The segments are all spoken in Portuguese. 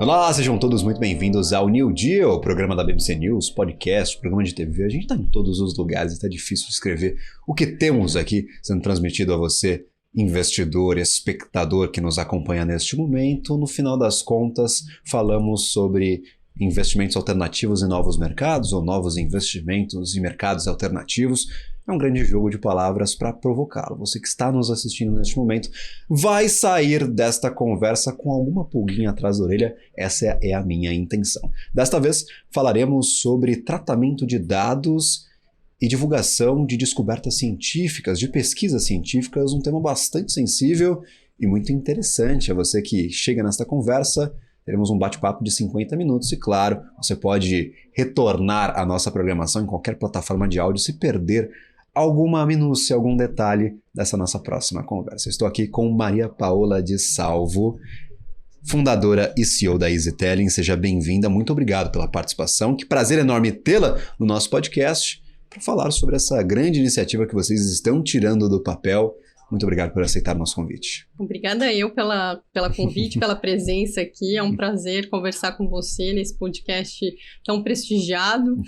Olá, sejam todos muito bem-vindos ao New Deal, programa da BBC News, podcast, programa de TV. A gente está em todos os lugares, está difícil de escrever o que temos aqui sendo transmitido a você, investidor, espectador que nos acompanha neste momento. No final das contas, falamos sobre investimentos alternativos em novos mercados ou novos investimentos em mercados alternativos. É um grande jogo de palavras para provocá-lo. Você que está nos assistindo neste momento vai sair desta conversa com alguma pulguinha atrás da orelha. Essa é a minha intenção. Desta vez falaremos sobre tratamento de dados e divulgação de descobertas científicas, de pesquisas científicas, um tema bastante sensível e muito interessante. A você que chega nesta conversa, teremos um bate-papo de 50 minutos e, claro, você pode retornar à nossa programação em qualquer plataforma de áudio se perder alguma minúcia, algum detalhe dessa nossa próxima conversa. Estou aqui com Maria Paola de Salvo, fundadora e CEO da EasyTelling. Seja bem-vinda, muito obrigado pela participação. Que prazer enorme tê-la no nosso podcast para falar sobre essa grande iniciativa que vocês estão tirando do papel. Muito obrigado por aceitar o nosso convite. Obrigada eu pela convite, pela presença aqui. É um prazer conversar com você nesse podcast tão prestigiado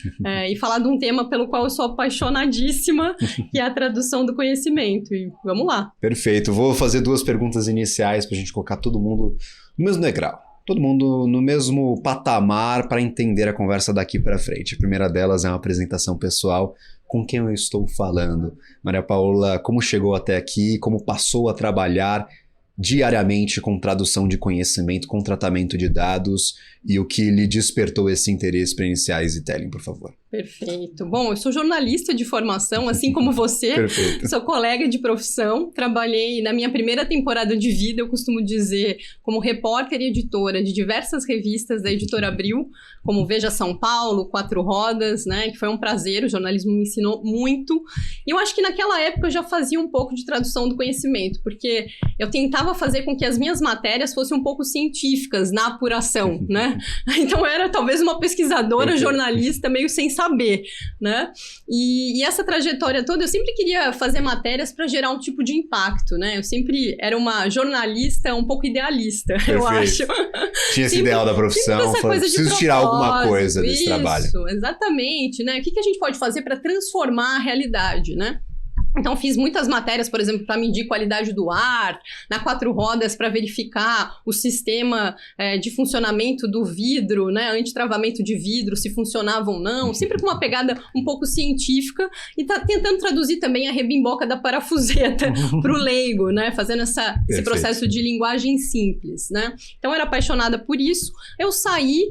e falar de um tema pelo qual eu sou apaixonadíssima, que é a tradução do conhecimento. E vamos lá. Perfeito. Vou fazer duas perguntas iniciais para a gente colocar todo mundo no mesmo degrau. Todo mundo no mesmo patamar para entender a conversa daqui para frente. A primeira delas é uma apresentação pessoal. Com quem eu estou falando? Maria Paola, como chegou até aqui, como passou a trabalhar diariamente com tradução de conhecimento, com tratamento de dados e o que lhe despertou esse interesse para iniciar a EasyTelling, por favor. Perfeito. Bom, eu sou jornalista de formação, assim como você. Perfeito. Sou colega de profissão. Trabalhei na minha primeira temporada de vida, eu costumo dizer, como repórter e editora de diversas revistas da Editora Abril, como Veja São Paulo, Quatro Rodas, né? Que foi um prazer, o jornalismo me ensinou muito. E eu acho que naquela época eu já fazia um pouco de tradução do conhecimento, porque eu tentava fazer com que as minhas matérias fossem um pouco científicas na apuração, né? Então eu era talvez uma pesquisadora, jornalista, meio sem saber, né? E essa trajetória toda, eu sempre queria fazer matérias para gerar um tipo de impacto, né? Eu sempre era uma jornalista um pouco idealista, perfeito. Eu acho. Tinha esse ideal da profissão, preciso tirar alguma coisa desse trabalho. Isso, exatamente, né? O que a gente pode fazer para transformar a realidade, né? Então, fiz muitas matérias, por exemplo, para medir qualidade do ar, na Quatro Rodas para verificar o sistema de funcionamento do vidro, né, antitravamento de vidro, se funcionava ou não, sempre com uma pegada um pouco científica e tá tentando traduzir também a rebimboca da parafuseta para o leigo, né, fazendo esse processo de linguagem simples, né. Então, eu era apaixonada por isso. Eu saí,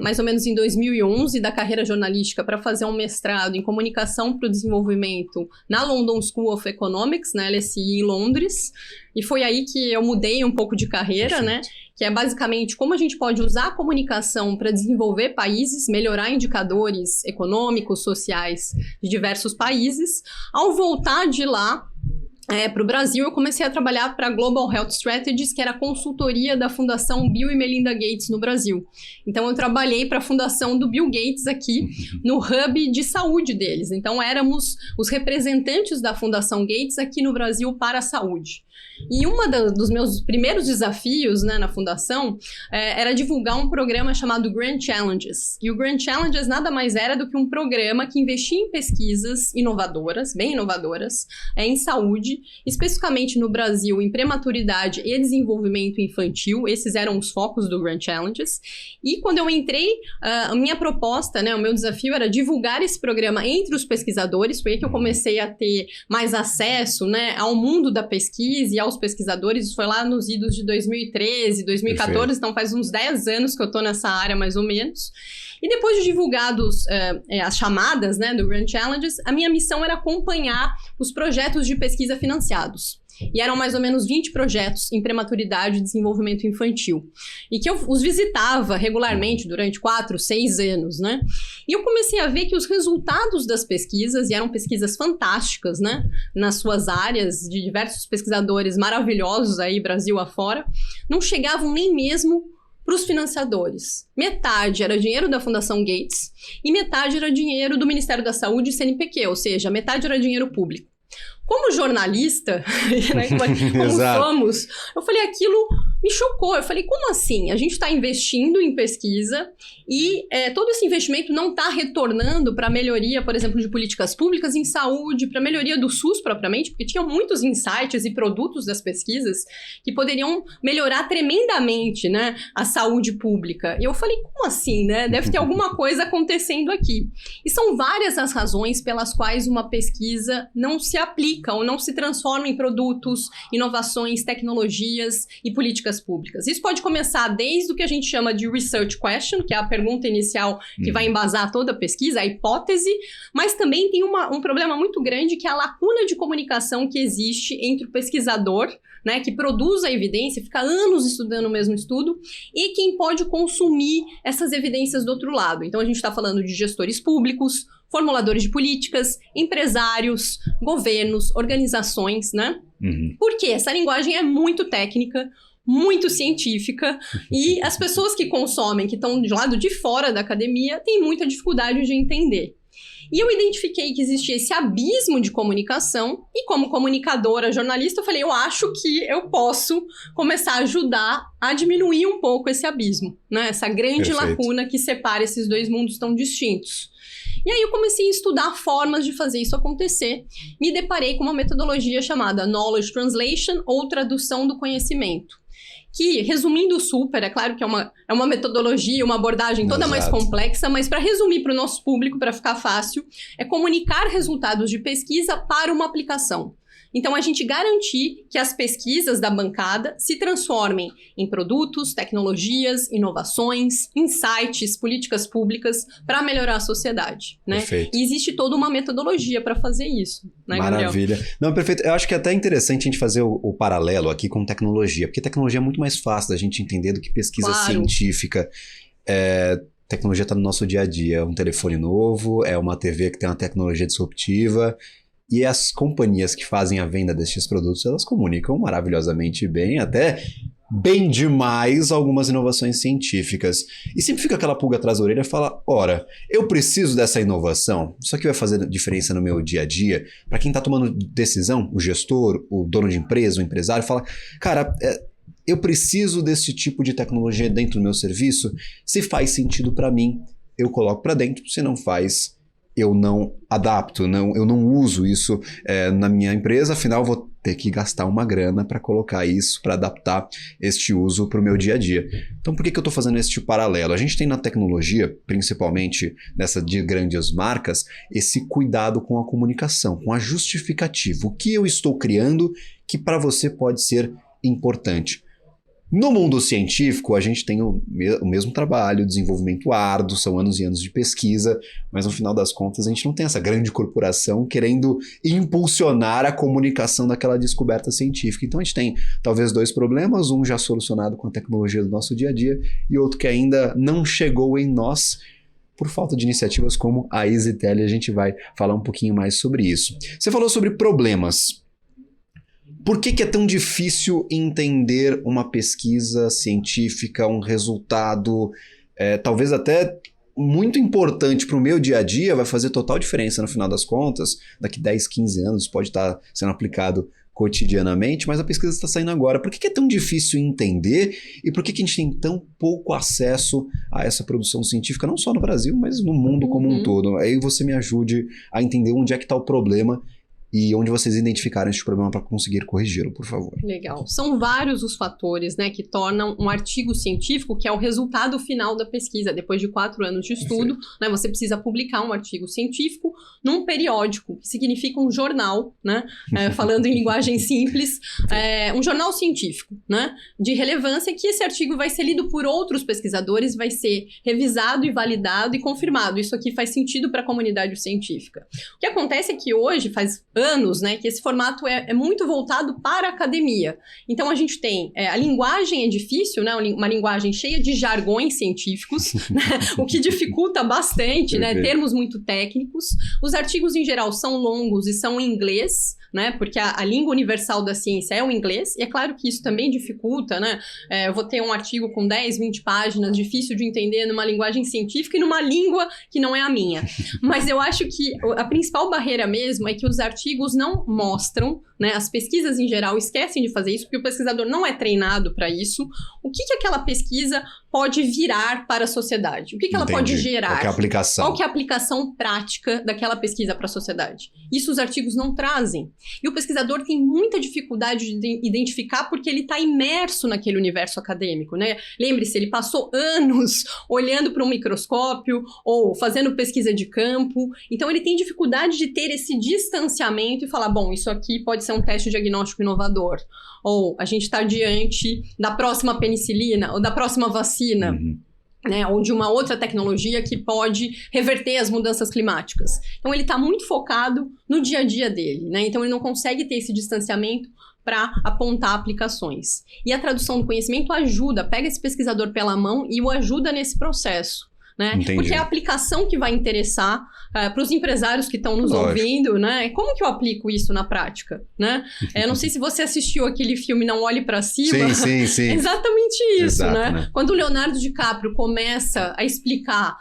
mais ou menos em 2011, da carreira jornalística para fazer um mestrado em comunicação para o desenvolvimento na London School of Economics, na LSE em Londres, e foi aí que eu mudei um pouco de carreira, né? Que é basicamente como a gente pode usar a comunicação para desenvolver países, melhorar indicadores econômicos, sociais de diversos países. Ao voltar de lá para o Brasil, eu comecei a trabalhar para a Global Health Strategies, que era a consultoria da Fundação Bill e Melinda Gates no Brasil. Então, eu trabalhei para a fundação do Bill Gates aqui no hub de saúde deles. Então, éramos os representantes da Fundação Gates aqui no Brasil para a saúde. E dos meus primeiros desafios, né, na fundação era divulgar um programa chamado Grand Challenges. E o Grand Challenges nada mais era do que um programa que investia em pesquisas inovadoras, bem inovadoras, em saúde, especificamente no Brasil, em prematuridade e desenvolvimento infantil. Esses eram os focos do Grand Challenges. E quando eu entrei, a minha proposta, né, o meu desafio era divulgar esse programa entre os pesquisadores. Foi aí que eu comecei a ter mais acesso, né, ao mundo da pesquisa e aos pesquisadores. Isso foi lá nos idos de 2013, 2014, perfeito. Então faz uns 10 anos que eu tô nessa área, mais ou menos. E depois de divulgados as chamadas, né, do Grand Challenges, a minha missão era acompanhar os projetos de pesquisa financiados. E eram mais ou menos 20 projetos em prematuridade e desenvolvimento infantil. E que eu os visitava regularmente durante 4, 6 anos, né? E eu comecei a ver que os resultados das pesquisas, e eram pesquisas fantásticas, né? Nas suas áreas, de diversos pesquisadores maravilhosos aí, Brasil afora, não chegavam nem mesmo para os financiadores. Metade era dinheiro da Fundação Gates e metade era dinheiro do Ministério da Saúde e CNPq, ou seja, metade era dinheiro público. Como jornalista, né, como somos, eu falei, aquilo me chocou. Eu falei, como assim? A gente está investindo em pesquisa e todo esse investimento não está retornando para a melhoria, por exemplo, de políticas públicas em saúde, para a melhoria do SUS propriamente, porque tinham muitos insights e produtos das pesquisas que poderiam melhorar tremendamente, né, a saúde pública. E eu falei, como assim, né? Deve ter alguma coisa acontecendo aqui. E são várias as razões pelas quais uma pesquisa não se aplica ou não se transforma em produtos, inovações, tecnologias e políticas públicas. Isso pode começar desde o que a gente chama de research question, que é a pergunta inicial que vai embasar toda a pesquisa, a hipótese, mas também tem um problema muito grande que é a lacuna de comunicação que existe entre o pesquisador, né, que produz a evidência, fica anos estudando o mesmo estudo, e quem pode consumir essas evidências do outro lado. Então, a gente está falando de gestores públicos, formuladores de políticas, empresários, governos, organizações, né? Porque essa linguagem é muito técnica, muito científica, e as pessoas que consomem, que estão do lado de fora da academia, têm muita dificuldade de entender. E eu identifiquei que existia esse abismo de comunicação, e como comunicadora, jornalista, eu falei, eu acho que eu posso começar a ajudar a diminuir um pouco esse abismo, né? Essa grande lacuna que separa esses dois mundos tão distintos. E aí eu comecei a estudar formas de fazer isso acontecer. Me deparei com uma metodologia chamada Knowledge Translation, ou tradução do conhecimento. Que, resumindo super, é claro que é uma metodologia, uma abordagem toda mais complexa, mas para resumir para o nosso público, para ficar fácil, é comunicar resultados de pesquisa para uma aplicação. Então, a gente garantir que as pesquisas da bancada se transformem em produtos, tecnologias, inovações, insights, políticas públicas para melhorar a sociedade, né? Perfeito. E existe toda uma metodologia para fazer isso, né, Maravilha. Gabriel? Não, perfeito. Eu acho que é até interessante a gente fazer o paralelo aqui com tecnologia, porque tecnologia é muito mais fácil da gente entender do que pesquisa científica. Tecnologia está no nosso dia a dia. É um telefone novo, é uma TV que tem uma tecnologia disruptiva. E as companhias que fazem a venda destes produtos, elas comunicam maravilhosamente bem, até bem demais algumas inovações científicas. E sempre fica aquela pulga atrás da orelha e fala, ora, eu preciso dessa inovação? Isso aqui vai fazer diferença no meu dia a dia? Para quem está tomando decisão, o gestor, o dono de empresa, o empresário, fala, cara, eu preciso desse tipo de tecnologia dentro do meu serviço? Se faz sentido para mim, eu coloco para dentro. Se não faz, eu não adapto, eu não uso isso na minha empresa, afinal vou ter que gastar uma grana para colocar isso, para adaptar este uso para o meu dia a dia. Então por que eu estou fazendo este paralelo? A gente tem na tecnologia, principalmente nessa de grandes marcas, esse cuidado com a comunicação, com a justificativa. O que eu estou criando que para você pode ser importante. No mundo científico, a gente tem o mesmo trabalho, desenvolvimento árduo, são anos e anos de pesquisa, mas no final das contas a gente não tem essa grande corporação querendo impulsionar a comunicação daquela descoberta científica. Então a gente tem talvez dois problemas, um já solucionado com a tecnologia do nosso dia a dia e outro que ainda não chegou em nós por falta de iniciativas como a EasyTele. A gente vai falar um pouquinho mais sobre isso. Você falou sobre problemas. Por que é tão difícil entender uma pesquisa científica, um resultado, talvez até muito importante para o meu dia a dia, vai fazer total diferença no final das contas, daqui 10, 15 anos pode estar sendo aplicado cotidianamente, mas a pesquisa está saindo agora. Por que é tão difícil entender e por que a gente tem tão pouco acesso a essa produção científica, não só no Brasil, mas no mundo como um todo? Aí você me ajude a entender onde é que está o problema e onde vocês identificaram esse problema para conseguir corrigi-lo, por favor. Legal. São vários os fatores, né, que tornam um artigo científico, que é o resultado final da pesquisa. Depois de 4 anos de estudo, né, você precisa publicar um artigo científico num periódico, que significa um jornal, né, falando em linguagem simples, um jornal científico, né, de relevância, que esse artigo vai ser lido por outros pesquisadores, vai ser revisado e validado e confirmado. Isso aqui faz sentido para a comunidade científica. O que acontece é que hoje, faz anos, né, que esse formato é muito voltado para a academia. Então, a gente tem... a linguagem é difícil, né, uma linguagem cheia de jargões científicos, né, o que dificulta bastante, né, termos muito técnicos. Os artigos, em geral, são longos e são em inglês, né, porque a língua universal da ciência é o inglês, e é claro que isso também dificulta, né, eu vou ter um artigo com 10, 20 páginas, difícil de entender numa linguagem científica e numa língua que não é a minha. Mas eu acho que a principal barreira mesmo é que os artigos artigos não mostram, né, as pesquisas em geral esquecem de fazer isso, porque o pesquisador não é treinado para isso. O que aquela pesquisa pode virar para a sociedade? O que ela Entendi. pode gerar? Qual que é a aplicação? Qual que é a aplicação prática daquela pesquisa para a sociedade? Isso os artigos não trazem. E o pesquisador tem muita dificuldade de identificar porque ele está imerso naquele universo acadêmico, né? Lembre-se, ele passou anos olhando para um microscópio ou fazendo pesquisa de campo. Então, ele tem dificuldade de ter esse distanciamento e falar, bom, isso aqui pode ser um teste diagnóstico inovador. Ou a gente está diante da próxima penicilina ou da próxima vacina. Uhum. Né, ou de uma outra tecnologia que pode reverter as mudanças climáticas. Então, ele está muito focado no dia a dia dele, né? Então, ele não consegue ter esse distanciamento para apontar aplicações. E a tradução do conhecimento ajuda, pega esse pesquisador pela mão e o ajuda nesse processo. Né? Porque é a aplicação que vai interessar para os empresários que estão nos ouvindo, né? Como que eu aplico isso na prática, né? Não sei se você assistiu aquele filme Não Olhe para Cima. Sim. É exatamente isso, Exato, né? Quando o Leonardo DiCaprio começa a explicar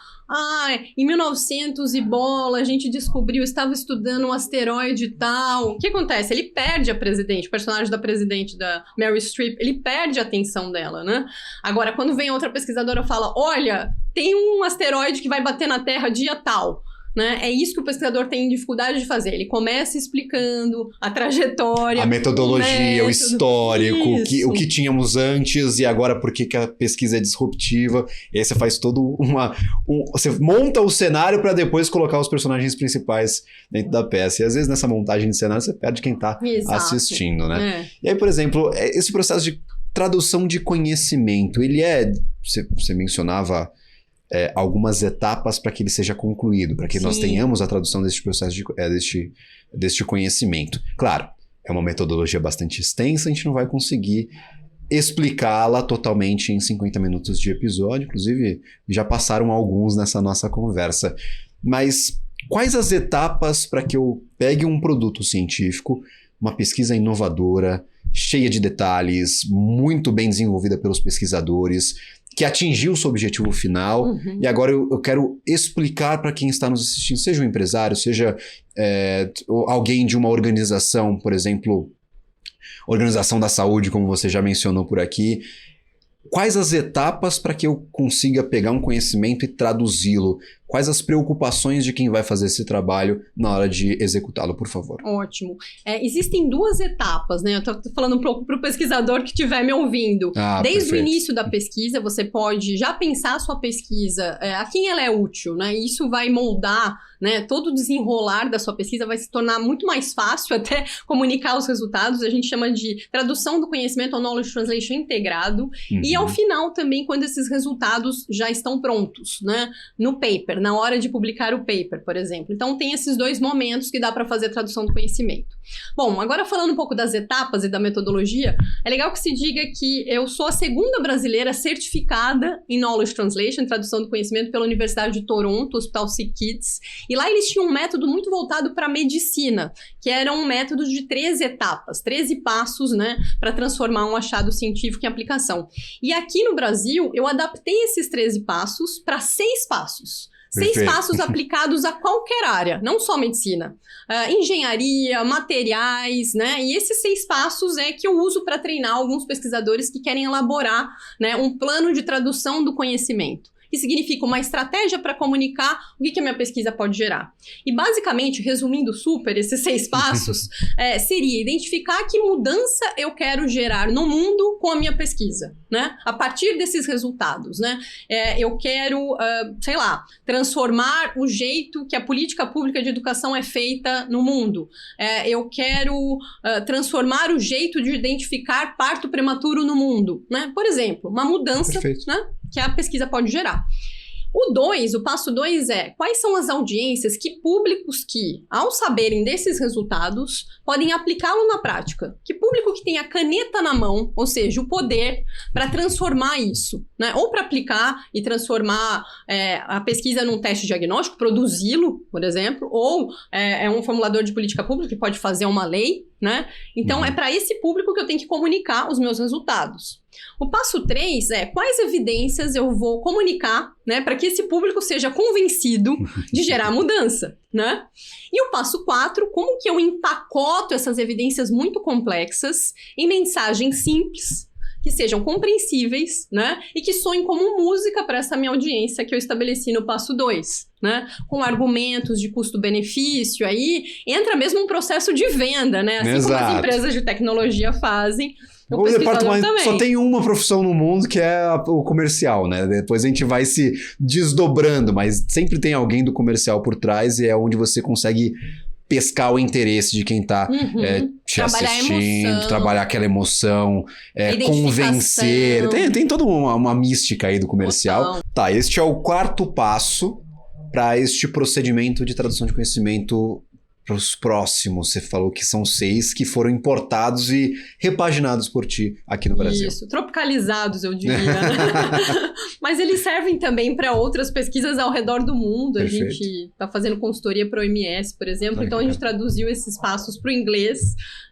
em 1900 e bola, a gente descobriu, estava estudando um asteroide e tal. O que acontece? Ele perde a presidente, o personagem da presidente, da Meryl Streep, ele perde a atenção dela, né? Agora, quando vem outra pesquisadora e fala, olha, tem um asteroide que vai bater na Terra dia tal. Né? É isso que o pesquisador tem dificuldade de fazer. Ele começa explicando a trajetória, a metodologia, o histórico, o que tínhamos antes e agora por que a pesquisa é disruptiva. E aí você faz todo você monta o cenário para depois colocar os personagens principais dentro da peça. E às vezes nessa montagem de cenário você perde quem está assistindo, né? E aí, por exemplo, esse processo de tradução de conhecimento, ele você mencionava algumas etapas para que ele seja concluído, para que nós tenhamos a tradução deste processo deste conhecimento. Claro, é uma metodologia bastante extensa, a gente não vai conseguir explicá-la totalmente em 50 minutos de episódio, inclusive já passaram alguns nessa nossa conversa. Mas quais as etapas para que eu pegue um produto científico, uma pesquisa inovadora, cheia de detalhes, muito bem desenvolvida pelos pesquisadores, que atingiu o seu objetivo final, e agora eu quero explicar para quem está nos assistindo, seja um empresário, seja alguém de uma organização, por exemplo, organização da saúde, como você já mencionou por aqui, quais as etapas para que eu consiga pegar um conhecimento e traduzi-lo? Quais as preocupações de quem vai fazer esse trabalho na hora de executá-lo, por favor? Ótimo. Existem duas etapas, né? Eu estou falando um pouco para o pesquisador que estiver me ouvindo. Desde o início da pesquisa, você pode já pensar a sua pesquisa, a quem ela é útil, né? E isso vai moldar, né? Todo o desenrolar da sua pesquisa vai se tornar muito mais fácil até comunicar os resultados. A gente chama de tradução do conhecimento ou knowledge translation integrado. E ao final também, quando esses resultados já estão prontos, né? No paper, na hora de publicar o paper, por exemplo. Então, tem esses dois momentos que dá para fazer a tradução do conhecimento. Bom, agora falando um pouco das etapas e da metodologia, é legal que se diga que eu sou a segunda brasileira certificada em Knowledge Translation, tradução do conhecimento, pela Universidade de Toronto, Hospital SickKids. E lá eles tinham um método muito voltado para a medicina, que era um método de 13 etapas, 13 passos, né, para transformar um achado científico em aplicação. E aqui no Brasil, eu adaptei esses 13 passos para 6 passos. 6 passos aplicados a qualquer área, não só medicina. Engenharia, materiais, né? E esses 6 passos é que eu uso para treinar alguns pesquisadores que querem elaborar, né, um plano de tradução do conhecimento. Que significa uma estratégia para comunicar o que a minha pesquisa pode gerar. E basicamente, resumindo super esses 6 passos, seria identificar que mudança eu quero gerar no mundo com a minha pesquisa, né? A partir desses resultados, né? Eu quero, transformar o jeito que a política pública de educação é feita no mundo. Eu quero transformar o jeito de identificar parto prematuro no mundo, né? Por exemplo, uma mudança, né, que a pesquisa pode gerar. O passo 2 quais são as audiências, que públicos que, ao saberem desses resultados, podem aplicá-lo na prática? Que público que tem a caneta na mão, ou seja, o poder para transformar isso, né? Ou para aplicar e transformar a pesquisa num teste diagnóstico, produzi-lo, por exemplo, ou é um formulador de política pública que pode fazer uma lei, né? Então, é para esse público que eu tenho que comunicar os meus resultados. O passo 3 é quais evidências eu vou comunicar, né, para que esse público seja convencido de gerar mudança, né? E o passo 4, como que eu empacoto essas evidências muito complexas em mensagens simples, que sejam compreensíveis, né? E que soem como música para essa minha audiência que eu estabeleci no passo 2, né? Com argumentos de custo-benefício, aí entra mesmo um processo de venda, né? Assim como as empresas de tecnologia fazem. O departamento só tem uma profissão no mundo que é o comercial, né? Depois a gente vai se desdobrando, mas sempre tem alguém do comercial por trás e é onde você consegue pescar o interesse de quem está te assistindo, trabalhar aquela emoção, convencer. Tem toda uma mística aí do comercial. Total. Tá, este é o 4º passo para este procedimento de tradução de conhecimento para os próximos. Você falou que são 6 que foram importados e repaginados por ti aqui no Brasil. Isso, tropicalizados, eu diria. Mas eles servem também para outras pesquisas ao redor do mundo. Perfeito. A gente está fazendo consultoria para o OMS, por exemplo. Então, a gente traduziu esses passos para o inglês.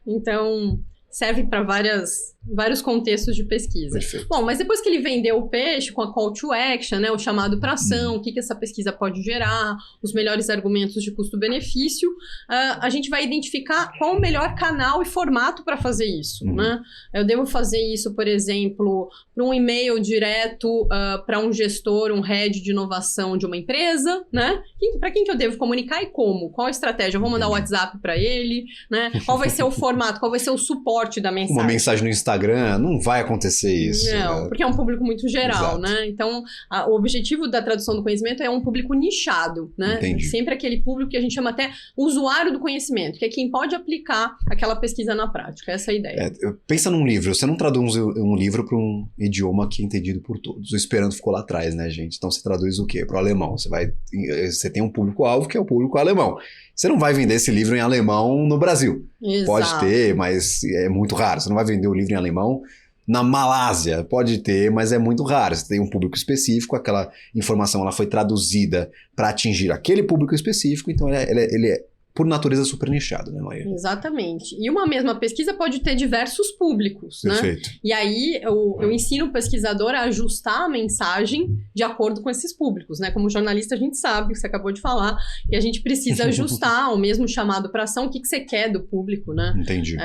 Então, serve para vários contextos de pesquisa. Perfeito. Bom, mas depois que ele vendeu o peixe com a call to action, né, o chamado para ação, o que essa pesquisa pode gerar, os melhores argumentos de custo-benefício, a gente vai identificar qual o melhor canal e formato para fazer isso, né? Eu devo fazer isso, por exemplo, para um e-mail direto para um gestor, um head de inovação de uma empresa, né? Para quem que eu devo comunicar e como? Qual a estratégia? Eu vou mandar o WhatsApp para ele, né? Qual vai ser o formato? Qual vai ser o suporte da mensagem? Uma mensagem no Instagram, não vai acontecer isso. Não, né? porque é um público muito geral, Exato. né? Então, o objetivo da tradução do conhecimento é um público nichado, né? Entendi. Sempre aquele público que a gente chama até usuário do conhecimento, que é quem pode aplicar aquela pesquisa na prática. Essa é a ideia. Pensa num livro. Você não traduz um livro para um idioma que é entendido por todos. O Esperanto ficou lá atrás, né, gente? Então você traduz o quê? Para o alemão. Você tem um público-alvo que é o público alemão. Você não vai vender esse livro em alemão no Brasil. Exato. Pode ter, mas é muito raro. Você não vai vender o livro em alemão na Malásia. Pode ter, mas é muito raro. Você tem um público específico, aquela informação ela foi traduzida para atingir aquele público específico, então ele é por natureza super nichado, né, Maia? Exatamente. E uma mesma pesquisa pode ter diversos públicos, Perfeito. né? E aí eu ensino o pesquisador a ajustar a mensagem de acordo com esses públicos, né? Como jornalista a gente sabe, você acabou de falar, que a gente precisa ajustar o mesmo chamado para ação, o que você quer do público, né? Entendi.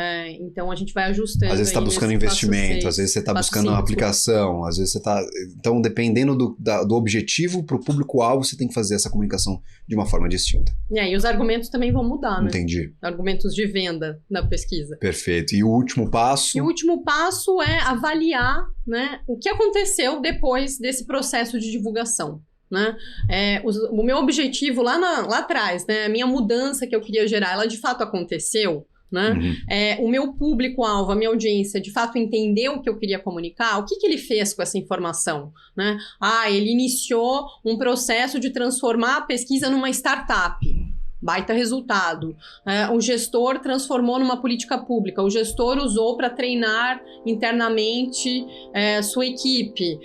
Então a gente vai ajustando. Às vezes você está buscando investimento, às vezes você está buscando uma aplicação, às vezes você está... Então, dependendo do objetivo para o público-alvo, você tem que fazer essa comunicação de uma forma distinta. E aí os argumentos também vão mudar, né? Entendi. Argumentos de venda na pesquisa. Perfeito. E o último passo? E o último passo é avaliar, né, o que aconteceu depois desse processo de divulgação. Né? O meu objetivo lá atrás, né, a minha mudança que eu queria gerar, ela de fato aconteceu? Né? O meu público-alvo, a minha audiência, de fato entendeu o que eu queria comunicar, o que ele fez com essa informação? Né? Ele iniciou um processo de transformar a pesquisa numa startup. Baita resultado. O gestor transformou numa política pública. O gestor usou para treinar internamente sua equipe.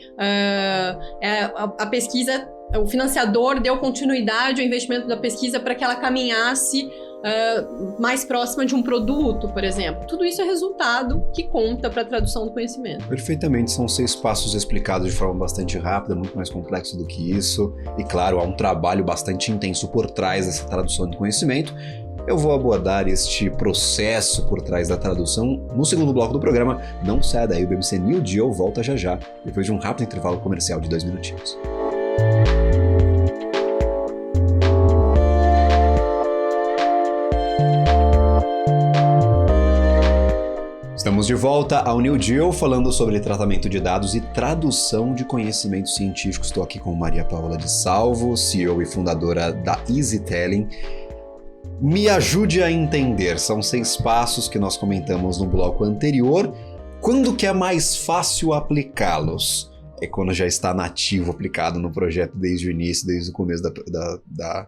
A pesquisa, o financiador deu continuidade ao investimento da pesquisa para que ela caminhasse mais próxima de um produto, por exemplo. Tudo isso é resultado que conta para a tradução do conhecimento. Perfeitamente, são 6 passos explicados de forma bastante rápida, muito mais complexo do que isso. E claro, há um trabalho bastante intenso por trás dessa tradução do conhecimento. Eu vou abordar este processo por trás da tradução no segundo bloco do programa. Não saia daí, o BBC New Deal volta já já, depois de um rápido intervalo comercial de 2 minutinhos. Estamos de volta ao New Deal, falando sobre tratamento de dados e tradução de conhecimentos científicos. Estou aqui com Maria Paula de Salvo, CEO e fundadora da EasyTelling. Me ajude a entender, são 6 passos que nós comentamos no bloco anterior. Quando que é mais fácil aplicá-los? É quando já está nativo aplicado no projeto desde o início, desde o começo da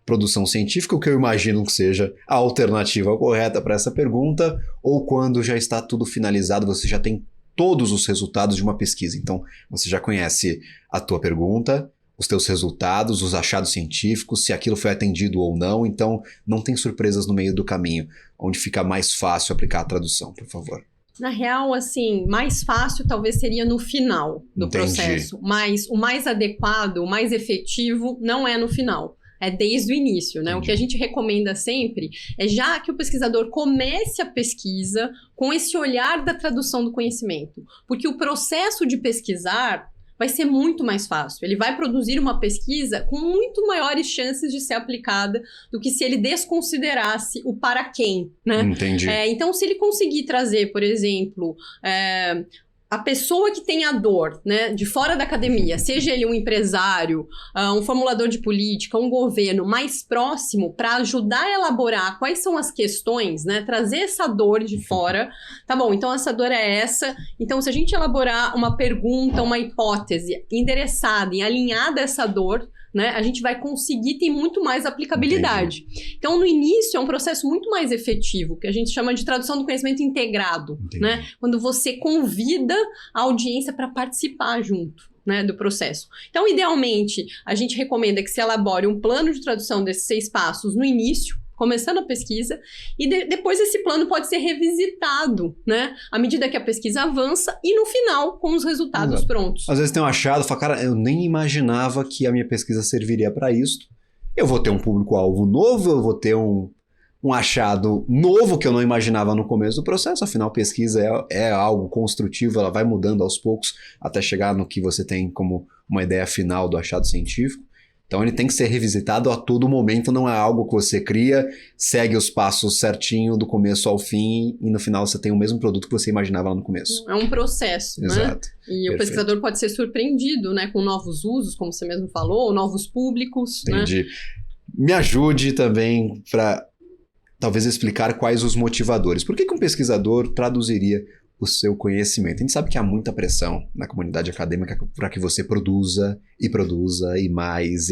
produção científica, o que eu imagino que seja a alternativa correta para essa pergunta, ou quando já está tudo finalizado, você já tem todos os resultados de uma pesquisa. Então, você já conhece a tua pergunta, os teus resultados, os achados científicos, se aquilo foi atendido ou não, então não tem surpresas no meio do caminho, onde fica mais fácil aplicar a tradução, por favor. Na real, assim, mais fácil talvez seria no final do processo, mas o mais adequado, o mais efetivo não é no final. É desde o início, né? Entendi. O que a gente recomenda sempre é já que o pesquisador comece a pesquisa com esse olhar da tradução do conhecimento. Porque o processo de pesquisar vai ser muito mais fácil. Ele vai produzir uma pesquisa com muito maiores chances de ser aplicada do que se ele desconsiderasse o para quem, né? Entendi. Então, se ele conseguir trazer, por exemplo... a pessoa que tem a dor, né, de fora da academia, seja ele um empresário, um formulador de política, um governo mais próximo para ajudar a elaborar quais são as questões, né, trazer essa dor de fora. Tá bom, então essa dor é essa. Então, se a gente elaborar uma pergunta, uma hipótese endereçada e alinhada a essa dor, né, a gente vai conseguir ter muito mais aplicabilidade. Entendi. Então, no início, é um processo muito mais efetivo, que a gente chama de tradução do conhecimento integrado, né? Quando você convida a audiência para participar junto, né, do processo. Então, idealmente, a gente recomenda que se elabore um plano de tradução desses 6 passos no início, começando a pesquisa, e depois esse plano pode ser revisitado, né? À medida que a pesquisa avança e no final, com os resultados prontos. Às vezes tem um achado, fala, cara, eu nem imaginava que a minha pesquisa serviria para isso. Eu vou ter um público-alvo novo, eu vou ter um achado novo que eu não imaginava no começo do processo. Afinal, pesquisa é algo construtivo, ela vai mudando aos poucos até chegar no que você tem como uma ideia final do achado científico. Então ele tem que ser revisitado a todo momento, não é algo que você cria, segue os passos certinho do começo ao fim e no final você tem o mesmo produto que você imaginava lá no começo. É um processo, exato, né? E o pesquisador pode ser surpreendido, né, com novos usos, como você mesmo falou, novos públicos. Entendi. Né? Me ajude também para talvez explicar quais os motivadores. Por que um pesquisador traduziria o seu conhecimento? A gente sabe que há muita pressão na comunidade acadêmica para que você produza e mais,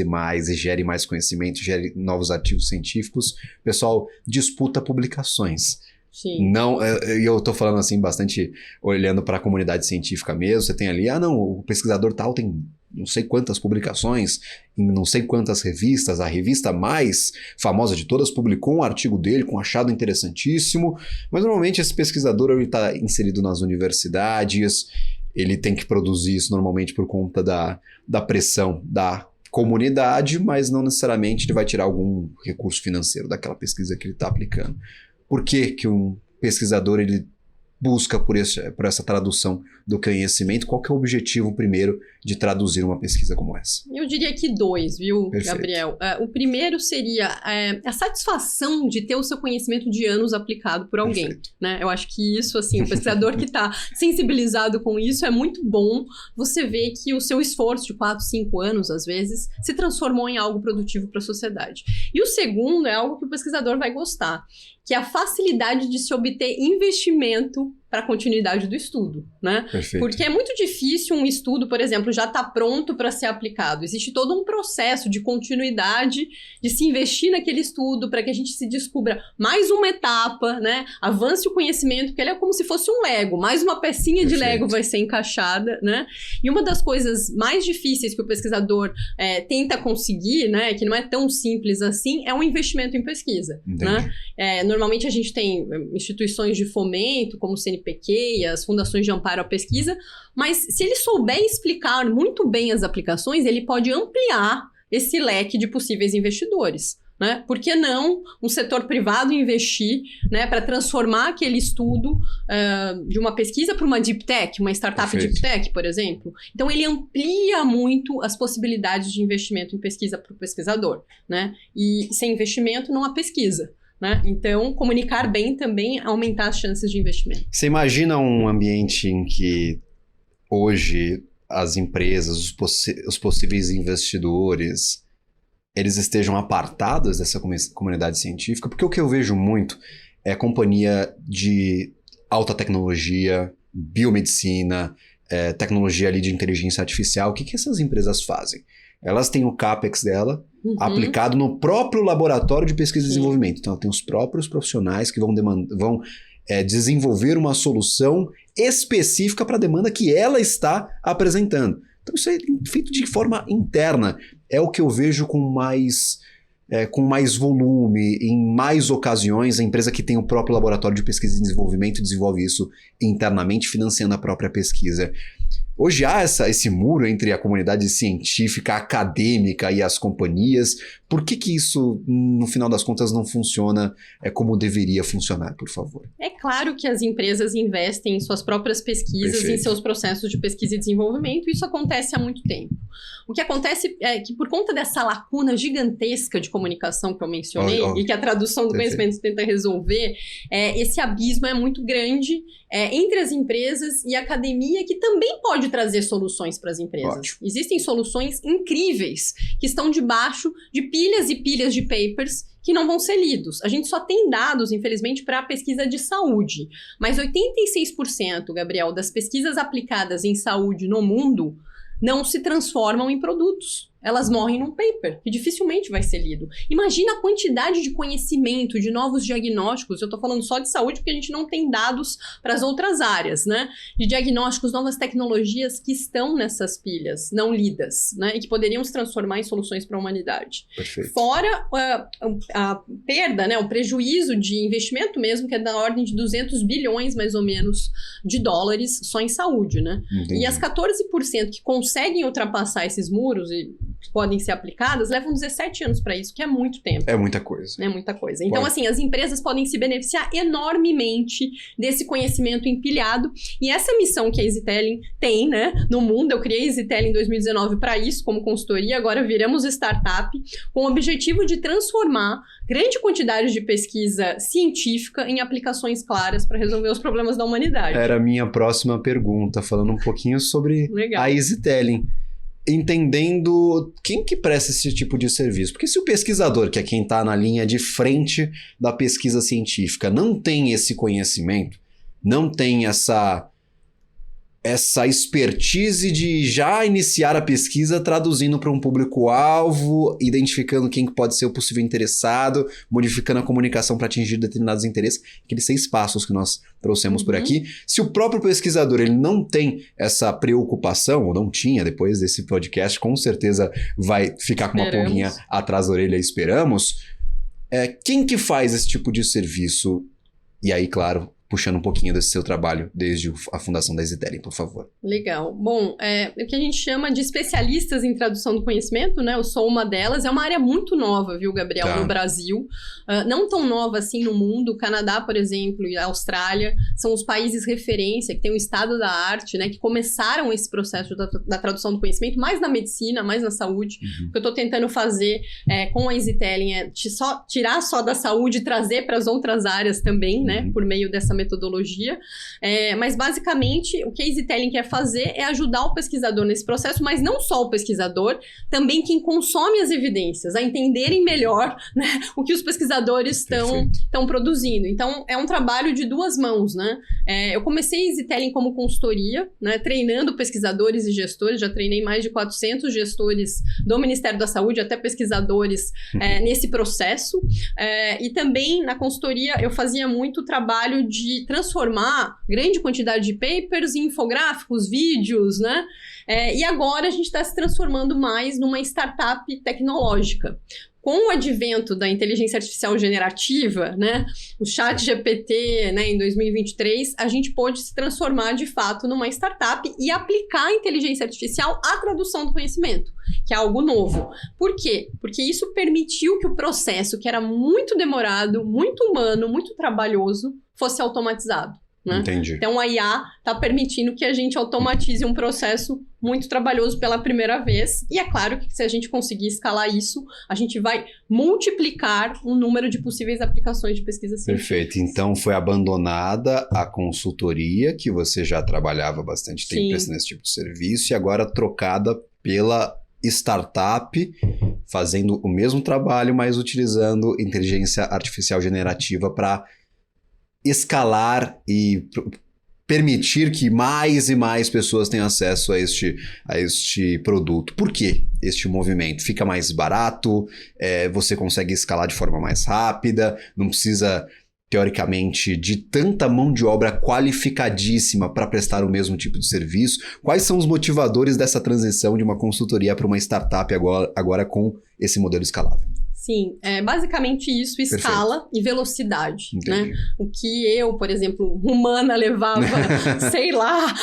e gere mais conhecimento, gere novos artigos científicos. O pessoal disputa publicações. Sim. Não, eu estou falando assim bastante olhando para a comunidade científica mesmo. Você tem ali, o pesquisador tal tem não sei quantas publicações, em não sei quantas revistas, a revista mais famosa de todas publicou um artigo dele com um achado interessantíssimo, mas normalmente esse pesquisador está inserido nas universidades, ele tem que produzir isso normalmente por conta da pressão da comunidade, mas não necessariamente ele vai tirar algum recurso financeiro daquela pesquisa que ele está aplicando. Por que um pesquisador ele busca por essa tradução do conhecimento? Qual que é o objetivo primeiro de traduzir uma pesquisa como essa? Eu diria que 2, viu, Perfeito. Gabriel? O primeiro seria a satisfação de ter o seu conhecimento de anos aplicado por alguém, né? Eu acho que isso, assim, o pesquisador que está sensibilizado com isso é muito bom. Você vê que o seu esforço de 4, 5 anos, às vezes, se transformou em algo produtivo para a sociedade. E o segundo é algo que o pesquisador vai gostar, que é a facilidade de se obter investimento para a continuidade do estudo, né? Perfeito. Porque é muito difícil um estudo, por exemplo, já está pronto para ser aplicado. Existe todo um processo de continuidade, de se investir naquele estudo para que a gente se descubra mais uma etapa, né? Avance o conhecimento, porque ele é como se fosse um Lego. Mais uma pecinha de Lego vai ser encaixada, né? E uma das coisas mais difíceis que o pesquisador tenta conseguir, né? Que não é tão simples assim, é um investimento em pesquisa, né? Normalmente a gente tem instituições de fomento, como o CNPq e as fundações de amparo à pesquisa, mas se ele souber explicar muito bem as aplicações, ele pode ampliar esse leque de possíveis investidores, né? Por que não um setor privado investir, né, para transformar aquele estudo de uma pesquisa para uma deep tech, uma startup deep tech, por exemplo? Então, ele amplia muito as possibilidades de investimento em pesquisa para o pesquisador, né? E sem investimento não há pesquisa, né? Então, comunicar bem também aumentar as chances de investimento. Você imagina um ambiente em que hoje as empresas, os possíveis investidores, eles estejam apartados dessa comunidade científica? Porque o que eu vejo muito é companhia de alta tecnologia, biomedicina, tecnologia ali de inteligência artificial. O que essas empresas fazem? Elas têm o CAPEX dela aplicado no próprio laboratório de pesquisa e desenvolvimento. Então, ela tem os próprios profissionais que vão desenvolver uma solução específica para a demanda que ela está apresentando. Então, isso é feito de forma interna. É o que eu vejo com mais com mais volume, em mais ocasiões, a empresa que tem o próprio laboratório de pesquisa e desenvolvimento desenvolve isso internamente, financiando a própria pesquisa. Hoje há esse muro entre a comunidade científica, acadêmica e as companhias. Por que isso, no final das contas, não funciona como deveria funcionar, por favor? É claro que as empresas investem em suas próprias pesquisas, Perfeito. em seus processos de pesquisa e desenvolvimento, e isso acontece há muito tempo. O que acontece é que, por conta dessa lacuna gigantesca de comunicação que eu mencionei, e que a tradução do Perfeito. conhecimento tenta resolver, esse abismo é muito grande entre as empresas e a academia, que também pode trazer soluções para as empresas. Ótimo. Existem soluções incríveis que estão debaixo de pilhas e pilhas de papers que não vão ser lidos. A gente só tem dados, infelizmente, para a pesquisa de saúde. Mas 86%, Gabriel, das pesquisas aplicadas em saúde no mundo não se transformam em produtos. Elas morrem num paper, que dificilmente vai ser lido. Imagina a quantidade de conhecimento, de novos diagnósticos. Eu estou falando só de saúde porque a gente não tem dados para as outras áreas, né? De diagnósticos, novas tecnologias que estão nessas pilhas, não lidas, né? E que poderiam se transformar em soluções para a humanidade. Perfeito. Fora a perda, né? O prejuízo de investimento mesmo, que é da ordem de 200 bilhões, mais ou menos, de dólares só em saúde, né? Entendi. E as 14% que conseguem ultrapassar esses muros e podem ser aplicadas, levam 17 anos para isso, que é muito tempo. É muita coisa. É muita coisa. Então, Pode. assim, as empresas podem se beneficiar enormemente desse conhecimento empilhado. E essa missão que a EasyTelling tem, né, no mundo, eu criei a EasyTelling em 2019 para isso, como consultoria, agora viramos startup, com o objetivo de transformar grande quantidade de pesquisa científica em aplicações claras para resolver os problemas da humanidade. Era a minha próxima pergunta, falando um pouquinho sobre Legal. a EasyTelling. Entendendo quem que presta esse tipo de serviço. Porque se o pesquisador, que é quem está na linha de frente da pesquisa científica, não tem esse conhecimento, não tem essa expertise de já iniciar a pesquisa traduzindo para um público-alvo, identificando quem pode ser o possível interessado, modificando a comunicação para atingir determinados interesses, aqueles 6 passos que nós trouxemos por aqui. Se o próprio pesquisador ele não tem essa preocupação, ou não tinha depois desse podcast, com certeza vai ficar com uma pulguinha atrás da orelha, esperamos. Quem que faz esse tipo de serviço? E aí, claro, puxando um pouquinho desse seu trabalho desde a fundação da EasyTelling, por favor. Legal. Bom, o que a gente chama de especialistas em tradução do conhecimento, né? Eu sou uma delas. É uma área muito nova, viu, Gabriel, Tá. no Brasil. Não tão nova assim no mundo. O Canadá, por exemplo, e a Austrália são os países referência, que tem o estado da arte, né? Que começaram esse processo da tradução do conhecimento, mais na medicina, mais na saúde. O que eu estou tentando fazer com a EasyTelling é tirar só da saúde e trazer para as outras áreas também, né? Por meio dessa metodologia, mas basicamente o que a EasyTelling quer fazer é ajudar o pesquisador nesse processo, mas não só o pesquisador, também quem consome as evidências, a entenderem melhor, né, o que os pesquisadores estão produzindo. Então, é um trabalho de 2 mãos, né? Eu comecei a EasyTelling como consultoria, né, treinando pesquisadores e gestores, já treinei mais de 400 gestores do Ministério da Saúde, até pesquisadores nesse processo, e também na consultoria eu fazia muito trabalho de transformar grande quantidade de papers em infográficos, vídeos, né? E agora a gente está se transformando mais numa startup tecnológica. Com o advento da inteligência artificial generativa, né, o ChatGPT, né, em 2023, a gente pôde se transformar de fato numa startup e aplicar a inteligência artificial à tradução do conhecimento, que é algo novo. Por quê? Porque isso permitiu que o processo, que era muito demorado, muito humano, muito trabalhoso, fosse automatizado. Né? Entendi. Então a IA está permitindo que a gente automatize um processo muito trabalhoso pela primeira vez. E é claro que se a gente conseguir escalar isso, a gente vai multiplicar o número de possíveis aplicações de pesquisa científica. Perfeito. Então foi abandonada a consultoria, que você já trabalhava há bastante tempo nesse tipo de serviço, e agora trocada pela startup, fazendo o mesmo trabalho, mas utilizando inteligência artificial generativa para escalar e permitir que mais e mais pessoas tenham acesso a este produto. Por quê este movimento? Fica mais barato, você consegue escalar de forma mais rápida, não precisa, teoricamente, de tanta mão de obra qualificadíssima para prestar o mesmo tipo de serviço. Quais são os motivadores dessa transição de uma consultoria para uma startup agora com esse modelo escalável? Sim, é basicamente isso, escala e velocidade, Entendi. né? O que eu, por exemplo, humana, levava, sei lá,